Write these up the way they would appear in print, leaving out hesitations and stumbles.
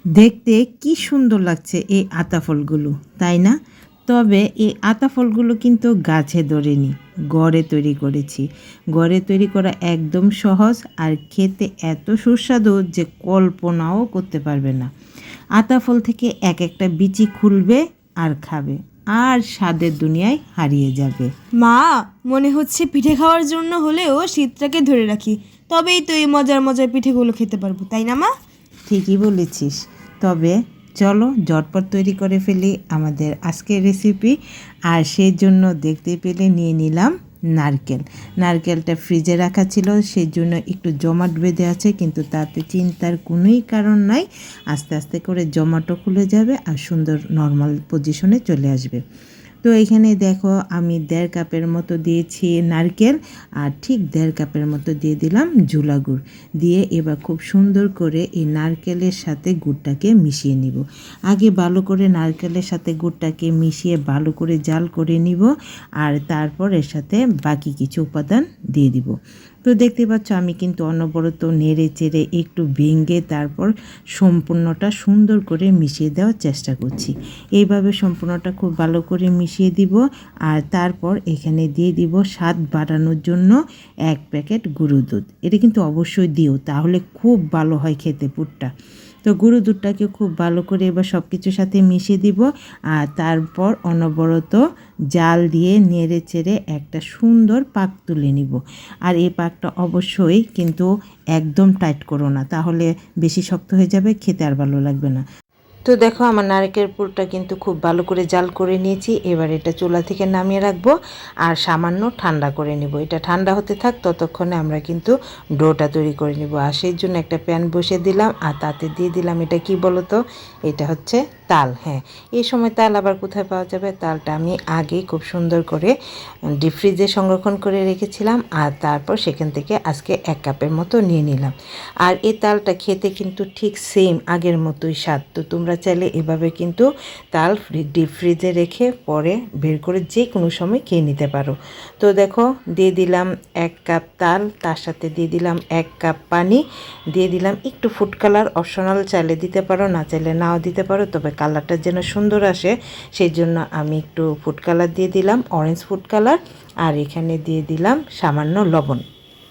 দেখতে কি সুন্দর লাগছে এই আতা ফলগুলো, তাই না? তবে এই আতা ফলগুলো কিন্তু গাছে ধরেনি, ঘরে তৈরি করেছি। ঘরে তৈরি করা একদম সহজ আর খেতে এত সুস্বাদু যে কল্পনাও করতে পারবে না। আতা ফল থেকে এক একটা বিচি খুলবে আর খাবে, আর স্বাদের দুনিয়ায় হারিয়ে যাবে। মা, মনে হচ্ছে পিঠে খাওয়ার জন্য হলেও শীতটাকে ধরে রাখি, তবেই তো এই মজার মজার পিঠেগুলো খেতে পারবো, তাই না মা? ঠিকই বলেছিস। তবে চলো ঝটপট তৈরি করে ফেলি আমাদের আজকের রেসিপি। আর সেই জন্য দেখতে পেলে নিয়ে নিলাম নারকেল। নারকেলটা ফ্রিজে রাখা ছিল, সেই জন্য একটু জমাট বেঁধে আছে, কিন্তু তাতে চিন্তার কোনোই কারণ নাই। আস্তে আস্তে করে জমাটও খুলে যাবে আর সুন্দর নর্মাল পজিশনে চলে আসবে। তো এখানে দেখো আমি 1.5 কাপের মতো দিয়েছি নারকেল, আর ঠিক 1.5 কাপের মতো দিয়ে দিলাম ঝুলা গুড়। দিয়ে এবার খুব সুন্দর করে এই নারকেলের সাথে গুড়টাকে মিশিয়ে নিব। আগে ভালো করে নারকেলের সাথে গুড়টাকে মিশিয়ে ভালো করে জাল করে নিব, আর তারপর এর সাথে বাকি কিছু উপাদান দিয়ে দিব। তো দেখতে পাচ্ছ আমি কিন্তু অনবরত নেড়ে চেড়ে একটু ভেঙে তারপর সম্পূর্ণটা সুন্দর করে মিশিয়ে দেওয়ার চেষ্টা করছি। এইভাবে সম্পূর্ণটা খুব ভালো করে মিশিয়ে দিব। আর তারপর এখানে দিয়ে দিব স্বাদ বাড়ানোর জন্য 1 প্যাকেট গুঁড়ো দুধ। এটা কিন্তু অবশ্যই দিও, তাহলে খুব ভালো হয় খেতে পুরটা। তো গুঁড়ো দুধটাকে খুব ভালো করে এবার সব কিছুর সাথে মিশিয়ে দিব, আর তারপর অনবরত জাল দিয়ে নেড়ে চেড়ে একটা সুন্দর পাক তুলে নিব। আর এই পাকটা অবশ্যই কিন্তু একদম টাইট করো না, তাহলে বেশি শক্ত হয়ে যাবে, খেতে আর ভালো লাগবে না। তো দেখো আমার নারকেল পুরটা কিন্তু খুব ভালো করে জাল করে নিয়েছি। এবার এটা চুলা থেকে নামিয়ে রাখবো আর সামান্য ঠান্ডা করে নিব। এটা ঠান্ডা হতে থাক, ততক্ষণে আমরা কিন্তু ডোটা তৈরি করে নিব। আর সেই জন্য একটা প্যান বসিয়ে দিলাম, আর তাতে দিয়ে দিলাম এটা কি বলো তো, এটা হচ্ছে তাল। হ্যাঁ, এই সময় তাল আবার কোথায় পাওয়া যাবে? তালটা আমি আগেই খুব সুন্দর করে ডিপ ফ্রিজে সংরক্ষণ করে রেখেছিলাম, আর তারপর সেখান থেকে আজকে 1 কাপের মতো নিয়ে নিলাম। আর এই তালটা খেতে কিন্তু ঠিক সেম আগের মতোই স্বাদ। তো তোমরা চাইলে এভাবে কিন্তু তাল ডিপ ফ্রিজে রেখে পরে বের করে যে কোনো সময় খেয়ে নিতে পারো। তো দেখো দিয়ে দিলাম 1 কাপ তাল, তার সাথে দিয়ে দিলাম 1 কাপ পানি, দিয়ে দিলাম একটু ফুড কালার, অপশনাল, চাইলে দিতে পারো, না চাইলে নাও দিতে পারো, তবে কালারটা যেন সুন্দর আসে সেই জন্য আমি একটু ফুড কালার দিয়ে দিলাম, অরেঞ্জ ফুড কালার। আর এখানে দিয়ে দিলাম সামান্য লবণ,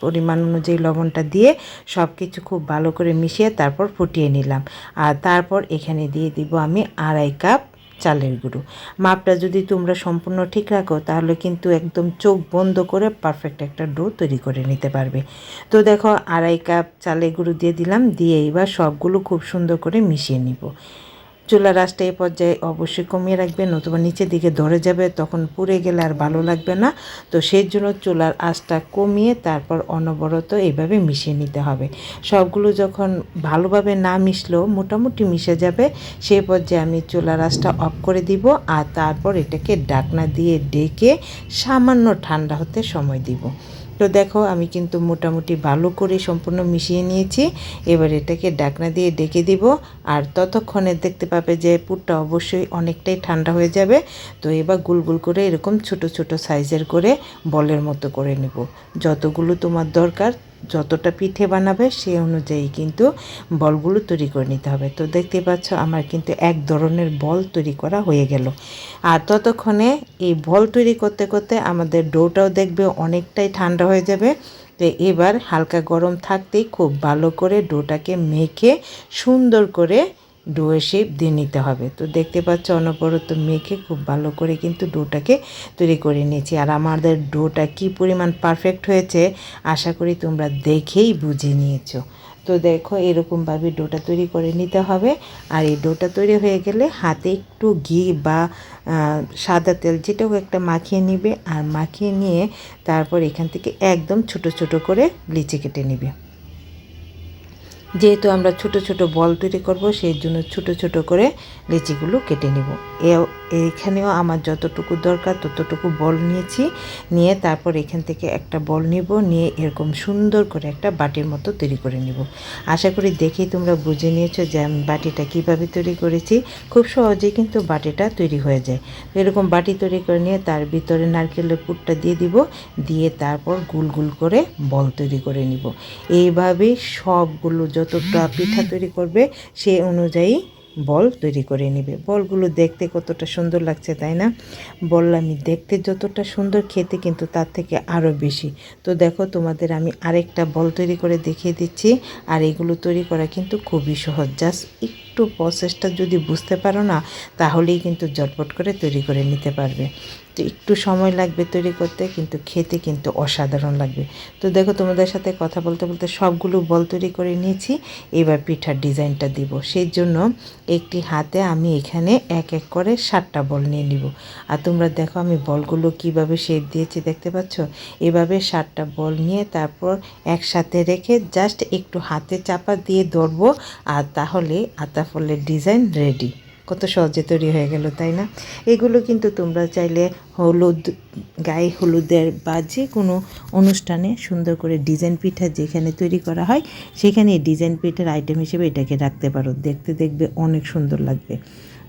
পরিমাণ অনুযায়ী লবণটা দিয়ে সব কিছু খুব ভালো করে মিশিয়ে তারপর ফুটিয়ে নিলাম। আর তারপর এখানে দিয়ে দিব আমি 2.5 কাপ চালের গুঁড়ো। মাপটা যদি তোমরা সম্পূর্ণ ঠিক রাখো তাহলে কিন্তু একদম চোখ বন্ধ করে পারফেক্ট একটা ডো তৈরি করে নিতে পারবে। তো দেখো 2.5 কাপ চালের গুঁড়ো দিয়ে দিলাম, দিয়ে এবার সবগুলো খুব সুন্দর করে মিশিয়ে নিব। চুলার আঁচটা এই পর্যায়ে অবশ্যই কমিয়ে রাখবে, নতুবা নিচের দিকে ধরে যাবে, তখন পুড়ে গেলে আর ভালো লাগবে না। তো সেই জন্য চুলার আঁচটা কমিয়ে তারপর অনবরত এইভাবে মিশিয়ে নিতে হবে। সবগুলো যখন ভালোভাবে না মিশলেও মোটামুটি মিশে যাবে, সেই পর্যায়ে আমি চুলার আঁচটা অফ করে দিব, আর তারপর এটাকে ঢাকনা দিয়ে ঢেকে সামান্য ঠান্ডা হতে সময় দিব। তো দেখো আমি কিন্তু মোটামুটি ভালো করে সম্পূর্ণ মিশিয়ে নিয়েছি। এবার এটাকে ঢাকনা দিয়ে ঢেকে দিব, আর ততক্ষণে দেখতে পাবে যে পুরটা অবশ্যই অনেকটাই ঠান্ডা হয়ে যাবে। তো এবার গুলগুল করে এরকম ছোট ছোট সাইজের করে বলের মতো করে নেব। যতগুলো তোমার দরকার, যতটা পিঠে বানাবে সেই অনুযায়ী কিন্তু বলগুলো তৈরি করে নিতে হবে। তো দেখতে পাচ্ছ আমার কিন্তু এক ধরনের বল তৈরি করা হয়ে গেল। আর ততক্ষণে এই বল তৈরি করতে করতে আমাদের ডোটাও দেখবে অনেকটাই ঠান্ডা হয়ে যাবে। তো এবার হালকা গরম থাকতেই খুব ভালো করে ডোটাকে মেখে সুন্দর করে ডোয়ের শেপ দিয়ে নিতে হবে। তো দেখতে পাচ্ছ অনবরত মেখে খুব ভালো করে কিন্তু ডোটাকে তৈরি করে নিয়েছি। আর আমাদের ডোটা কি পরিমাণ পারফেক্ট হয়েছে আশা করি তোমরা দেখেই বুঝে নিয়েছো। তো দেখো এরকমভাবে ডোটা তৈরি করে নিতে হবে। আর এই ডোটা তৈরি হয়ে গেলে হাতে একটু ঘি বা সাদা তেল যেটাও একটা মাখিয়ে নিবে, আর মাখিয়ে নিয়ে তারপর এখান থেকে একদম ছোট ছোট করে লিচি কেটে নিবে। যেহেতু আমরা ছোট ছোট বল তৈরি করব সেই জন্য ছোট ছোট করে লিচিগুলো কেটে নেব। এইখানেও আমার যতটুকু দরকার ততটুকু বল নিয়েছি, নিয়ে তারপর এখান থেকে একটা বল নিব, নিয়ে এরকম সুন্দর করে একটা বাটির মতো তৈরি করে নিব। আশা করি দেখেই তোমরা বুঝে নিয়েছো যে আমি বাটিটা কিভাবে তৈরি করেছি। খুব সহজেই কিন্তু বাটিটা তৈরি হয়ে যায়। তো এরকম বাটি তৈরি করে নিয়ে তার ভিতরে নারকেলের পুরটা দিয়ে দিব, দিয়ে তারপর গুল গুল করে বল তৈরি করে নিব। এইভাবেই সবগুলো যতটা পিঠা তৈরি করবে সেই অনুযায়ী বল তৈরি করে নেবে। বলগুলো দেখতে কতটা সুন্দর লাগছে তাই না? বললাম দেখতে যতটা সুন্দর, খেতে কিন্তু তার থেকে আরও বেশি। তো দেখো তোমাদের আমি আরেকটা বল তৈরি করে দেখিয়ে দিচ্ছি। আর এগুলো তৈরি করা কিন্তু খুবই সহজ, জাস্ট একটু প্রসেসটা যদি বুঝতে পারো না তাহলেই কিন্তু ঝটপট করে তৈরি করে নিতে পারবে। তো একটু সময় লাগবে তৈরি করতে, কিন্তু খেতে কিন্তু অসাধারণ লাগবে। তো দেখো তোমাদের সাথে কথা বলতে বলতে সবগুলো বল তৈরি করে নিয়েছি। এবার পিঠার ডিজাইনটা দিব, সেই জন্য একটি হাতে আমি এখানে এক এক করে 7টা বল নিয়ে নিব। আর তোমরা দেখো আমি বলগুলো কিভাবে শেপ দিয়েছি দেখতে পাচ্ছ। এভাবে 7টা বল নিয়ে তারপর একসাথে রেখে জাস্ট একটু হাতে চাপা দিয়ে ধরবো, আর তাহলে আতা ফলের ডিজাইন রেডি। কত সহজে তৈরি হয়ে গেল তাই না? এগুলো কিন্তু তোমরা চাইলে গায়ে হলুদের বা যে কোনো অনুষ্ঠানে সুন্দর করে ডিজাইন পিঠা যেখানে তৈরি করা হয় সেখানে ডিজাইন পিঠার আইটেম হিসেবে এটাকে রাখতে পারো, দেখবে অনেক সুন্দর লাগবে।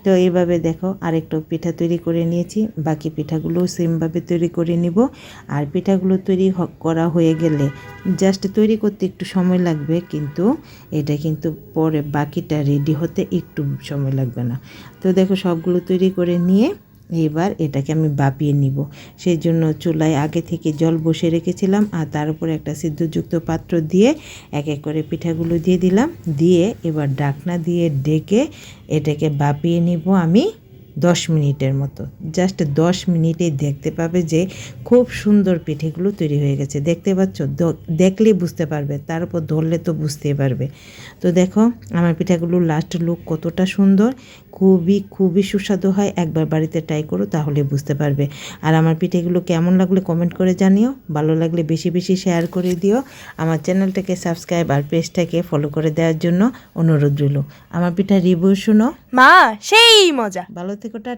তো এইভাবে দেখো আরেকটা পিঠা তৈরি করে নিয়েছি, বাকি পিঠাগুলোও সেমভাবে তৈরি করে নিব। আর পিঠাগুলো তৈরি করা হয়ে গেলে জাস্ট তৈরি করতে একটু সময় লাগবে, কিন্তু এটা কিন্তু পরে বাকিটা রেডি হতে একটু সময় লাগবে না। তো দেখো সবগুলো তৈরি করে নিয়ে এবার এটাকে আমি ভাপিয়ে নিব। সেই জন্য চুলায় আগে থেকে জল বসিয়ে রেখেছিলাম, আর তার উপরে একটা সিদ্ধযুক্ত পাত্র দিয়ে এক এক করে পিঠাগুলো দিয়ে দিলাম, দিয়ে এবার ঢাকনা দিয়ে ডেকে এটাকে ভাপিয়ে নিব আমি 10 মিনিটের মতো। জাস্ট 10 মিনিটেই দেখতে পাবে যে খুব সুন্দর পিঠেগুলো তৈরি হয়ে গেছে। দেখতে পাচ্ছ, দেখলেই বুঝতে পারবে, তার উপর ধরলে তো বুঝতেই পারবে। তো দেখো আমার পিঠাগুলো লাস্ট লুক কতটা সুন্দর, খুবই সুস্বাদু হয়। একবার বাড়িতে ট্রাই করো তাহলে বুঝতে পারবে। আর আমার পিঠেগুলো কেমন লাগলে কমেন্ট করে জানিও, ভালো লাগলে বেশি বেশি শেয়ার করে দিও। আমার চ্যানেলটাকে সাবস্ক্রাইব আর পেজটাকে ফলো করে দেওয়ার জন্য অনুরোধ রইল। আমার পিঠা রিভিউ শোনো, মা সেই মজা। ভালো থেকো।